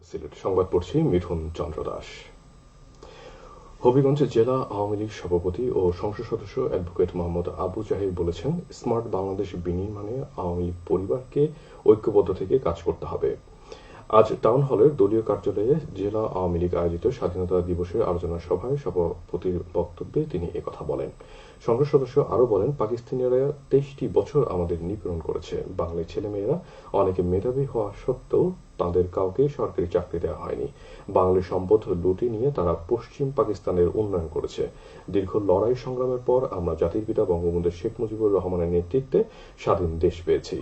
সিলেট সংবাদ পড়ছি মিঠুন চন্দ্র দাস। হবিগঞ্জ জেলা আওয়ামী লীগ সভাপতি ও সংসদ সদস্য অ্যাডভোকেট মোহাম্মদ আবু জাহির বলেছেন, স্মার্ট বাংলাদেশ বিনির্মাণে আওয়ামী লীগ পরিবারকে ঐক্যবদ্ধ থেকে কাজ করতে হবে। আজ টাউন হলের দলীয় কার্যালয়ে জেলা আওয়ামী লীগ আয়োজিত স্বাধীনতা দিবসের আলোচনা সভায় সভাপতির বক্তব্যে তিনি একথা বলেন। সংসদ সদস্য আরও বলেন, পাকিস্তানিরা 23টি বছর আমাদের নিপীড়ন করেছে। বাঙালি ছেলেমেয়েরা অনেকে মেধাবী হওয়া সত্ত্বেও তাদের কাউকে সরকারি চাকরি দেওয়া হয়নি। বাঙালি সম্পদ লুটে নিয়ে তারা পশ্চিম পাকিস্তানের উন্নয়ন করেছে। দীর্ঘ লড়াই সংগ্রামের পর আমরা জাতির পিতা বঙ্গবন্ধু শেখ মুজিবুর রহমানের নেতৃত্বে স্বাধীন দেশ পেয়েছি।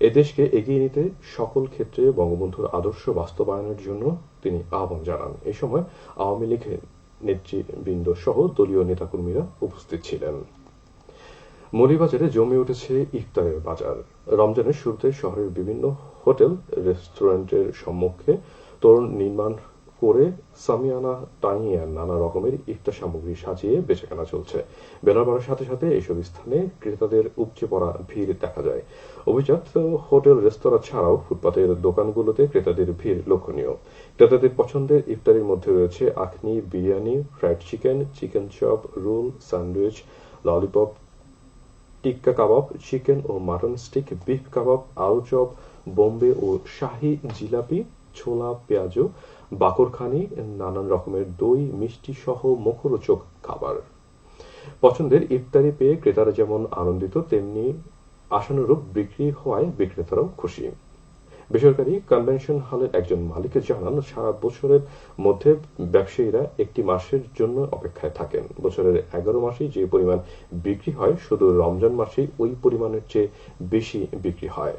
এ দেশকে এগিয়ে নিতে সকল ক্ষেত্রে বঙ্গবন্ধুর আদর্শ বাস্তবায়নের জন্য তিনি আহ্বান জানান। এ সময় আওয়ামী লীগ নেতৃবৃন্দ সহ দলীয় নেতাকর্মীরা উপস্থিত ছিলেন। মৌলভীবাজারে জমে উঠেছে ইফতারের বাজার। রমজানের শুরুতে শহরের বিভিন্ন হোটেল রেস্টুরেন্টের সম্মুখে তোরণ নির্মাণ করে সামিয়ানা টাঙিয়ে নানা রকমের ইফতার সামগ্রী সাজিয়ে বেচাকেনা চলছে। বেলা বাড়ার সাথে সাথে এসব স্থানে ক্রেতাদের উপচে পড়া ভিড় দেখা যায়। অভিজাত হোটেল রেস্তোরাঁ ছাড়াও ফুটপাতের দোকানগুলোতে ক্রেতাদের ভিড় লক্ষণীয়। ক্রেতাদের পছন্দের ইফতারের মধ্যে রয়েছে আখনি, biryani, fried chicken, chicken chop, roll, sandwich, lollipop, tikka kebab, chicken ও মাটন স্টিক, বিফ কাবাব, আলু চপ, বোম্বে ও শাহী জিলাপি, ছোলা পেঁয়াজু, বাকরখানি, নানান রকমের দই, মিষ্টি সহ মুখরোচক খাবার। পছন্দের ইফতারি পেয়ে ক্রেতারা যেমন আনন্দিত, তেমনি আশানুরূপ বিক্রি হওয়ায় বিক্রেতারাও খুশি। বেসরকারি কনভেনশন হলের একজন মালিক জানান, সারা বছরের মধ্যে ব্যবসায়ীরা একটি মাসের জন্য অপেক্ষায় থাকেন। বছরের 11 মাসেই যে পরিমাণ বিক্রি হয়, শুধু রমজান মাসেই ওই পরিমাণের চেয়ে বেশি বিক্রি হয়।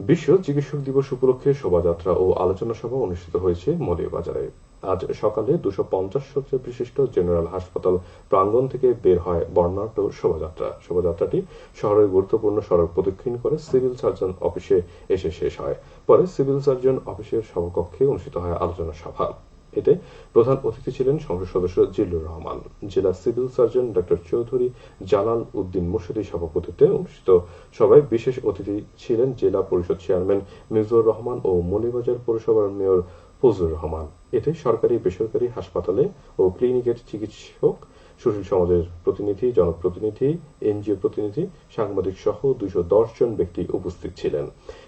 বিশ্ব চিকিৎসক দিবস উপলক্ষে শোভাযাত্রা ও আলোচনা সভা অনুষ্ঠিত হয়েছে মৌলভীবাজারে। আজ সকালে 250 শয্যা বিশিষ্ট জেনারেল হাসপাতাল প্রাঙ্গণ থেকে বের হয় বর্ণাঢ্য শোভাযাত্রা। শোভাযাত্রাটি শহরের গুরুত্বপূর্ণ সড়ক প্রদক্ষিণ করে সিভিল সার্জন অফিসে এসে শেষ হয়। পরে সিভিল সার্জন অফিসের সভাকক্ষে অনুষ্ঠিত হয় আলোচনা সভা। এতে প্রধান অতিথি ছিলেন সংসদ সদস্য জিল্লুর রহমান। জেলা civil surgeon doctor Chowdhury Jalal Uddin মুর্শিদির সভাপতিত্বে অনুষ্ঠিত সভায় বিশেষ অতিথি ছিলেন জেলা পরিষদ চেয়ারম্যান মিজুর রহমান ও মৌলভীবাজার পৌরসভার মেয়র ফজলুর রহমান। এতে সরকারি বেসরকারি হাসপাতালে ও ক্লিনিকের চিকিৎসক, সুশীল সমাজের প্রতিনিধি, জনপ্রতিনিধি, এনজিও প্রতিনিধি, সাংবাদিক সহ 210 জন ব্যক্তি উপস্থিত ছিলেন।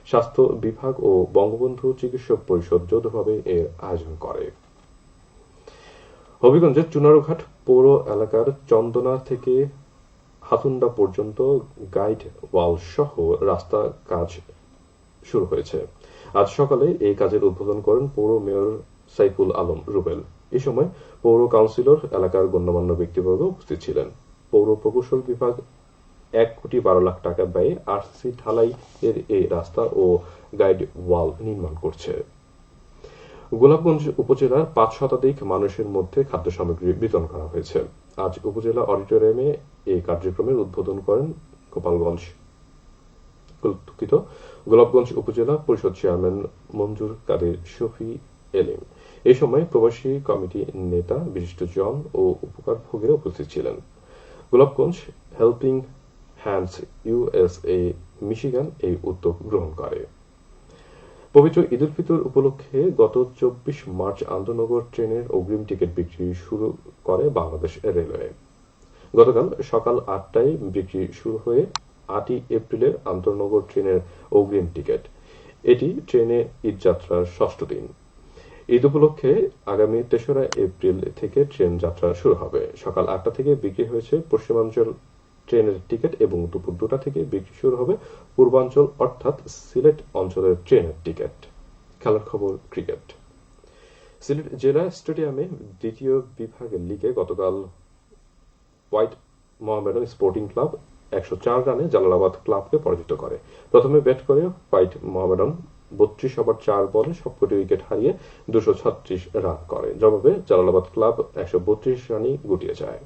স্বাস্থ্য বিভাগ ও বঙ্গবন্ধু চিকিৎসক পরিষদ যৌথভাবে এর আয়োজন করে। হবিগঞ্জের চুনারুঘাট পৌর এলাকার চন্দনা থেকে হাতুন্ডা পর্যন্ত গাইড ওয়াল সহ রাস্তা কাজ শুরু হয়েছে। আজ সকালে এই কাজের উদ্বোধন করেন পৌর মেয়র সাইফুল আলম রুবেল। এ সময় পৌর কাউন্সিলর, এলাকার গণ্যমান্য ব্যক্তিবর্গ উপস্থিত ছিলেন। পৌর প্রকৌশল বিভাগ 1,12,00,000 টাকা ব্যয়ে আরসি ঢালাই এর এই রাস্তা ও গাইড ওয়াল নির্মাণ করছে। গোলাপগঞ্জ উপজেলার 5 শতাধিক মানুষের মধ্যে খাদ্য সামগ্রী বিতরণ করা হয়েছে। আজ উপজেলা অডিটোরিয়ামে এই কার্যক্রমের উদ্বোধন করেন গোলাপগঞ্জ উপজেলা পরিষদ চেয়ারম্যান মঞ্জুর কাদের শফি এলিম। এই সময় প্রবাসী কমিটি নেতা, বিশিষ্টজন ও উপকারভোগীরা উপস্থিত ছিলেন। Golapganj helping hands USA Michigan এই উদ্যোগ গ্রহণ করে। পবিত্র ঈদ উল ফিতর উপলক্ষে গত 24 মার্চ আন্তনগর ট্রেনের অগ্রিম টিকিট বিক্রি শুরু করে বাংলাদেশ রেলওয়ে। গতকাল সকাল 8টায় বিক্রি শুরু হয়ে 8ই এপ্রিলের আন্তনগর ট্রেনের অগ্রিম টিকিট। এটি ট্রেনে ঈদযাত্রার 6ষ্ঠ দিন। ঈদ উপলক্ষে আগামী 3রা এপ্রিল থেকে ট্রেন যাত্রা শুরু হবে। সকাল 8টা থেকে বিক্রি হয়েছে পশ্চিমাঞ্চল ট্রেনের টিকিট এবং দুপুর 2টা থেকে বিক্রি শুরু হবে পূর্বাঞ্চল অর্থাৎ সিলেট অঞ্চলের ট্রেনের টিকিট। খেলার খবর, ক্রিকেট। সিলেট জেলা স্টেডিয়ামে দ্বিতীয় বিভাগ লিগে গতকাল হোয়াইট মোহামেডান স্পোর্টিং ক্লাব 104 রানে জালালাবাদ ক্লাবকে পরাজিত করে। প্রথমে ব্যাট করে হোয়াইট মোহামেডান 32 ওভার 4 বলে সবকটি উইকেট হারিয়ে 236 রান করে। জবাবে জালালাবাদ ক্লাব 132 রানই গুটিয়ে যায়।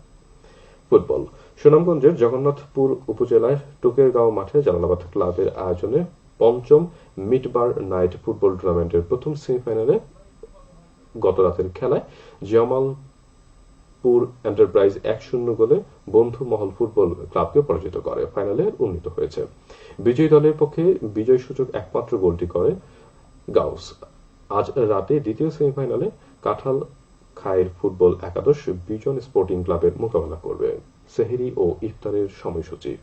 ফুটবল। সুনামগঞ্জের জগন্নাথপুর উপজেলার টুকেরগাঁও মাঠে জালালাবাদ ক্লাবের আয়োজনে 5ম মিটবার নাইট ফুটবল টুর্নামেন্টের প্রথম সেমিফাইনালে গত রাতের খেলায় জামালপুর এন্টারপ্রাইজ 1-0 গোলে বন্ধু মহল ফুটবল ক্লাবকে পরাজিত করে ফাইনালে উন্নীত হয়েছে। বিজয়ী দলের পক্ষে বিজয়সূচক একমাত্র গোলটি করে গাউস। আজ রাতে দ্বিতীয় সেমিফাইনালে কাঁঠাল খায়ের ফুটবল একাদশ বিজন স্পোর্টিং ক্লাবের মোকাবেলা করবে। সেহরি ও ইফতারের সময়সূচি।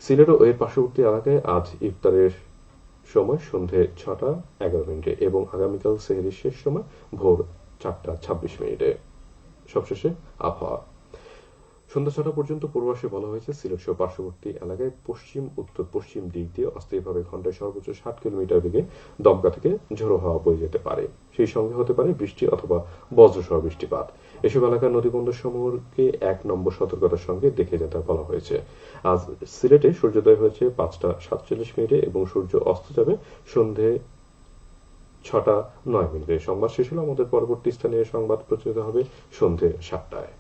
সিলেট ও এর পার্শ্ববর্তী এলাকায় আজ ইফতারের সময় সন্ধে 6:11 এবং আগামীকাল সেহরির শেষ সময় ভোর 4:26। সবশেষে আবহাওয়া। সন্ধ্যা 6টা পর্যন্ত পূর্বাভাসে বলা হয়েছে সিলেট সহ পার্শ্ববর্তী এলাকায় পশ্চিম উত্তর পশ্চিম দিক দিয়ে অস্থায়ীভাবে ঘন্টায় সর্বোচ্চ 60 কিলোমিটার বেগে দমকা থেকে ঝোড়ো হাওয়া বয়ে যেতে পারে। সেই সঙ্গে হতে পারে বৃষ্টি অথবা বজ্রসহ বৃষ্টিপাত। এসব এলাকার নদীবন্দর সমূহকে 1 নম্বর সতর্কতার সঙ্গে দেখে যেতে বলা হয়েছে। আজ সিলেটে সূর্যোদয় হয়েছে 5:47 এবং সূর্য অস্ত যাবে সন্ধে 6:09। সংবাদ শেষ হলো। আমাদের পরবর্তী স্থানীয় সংবাদ প্রচারিত হবে সন্ধে 7টায়।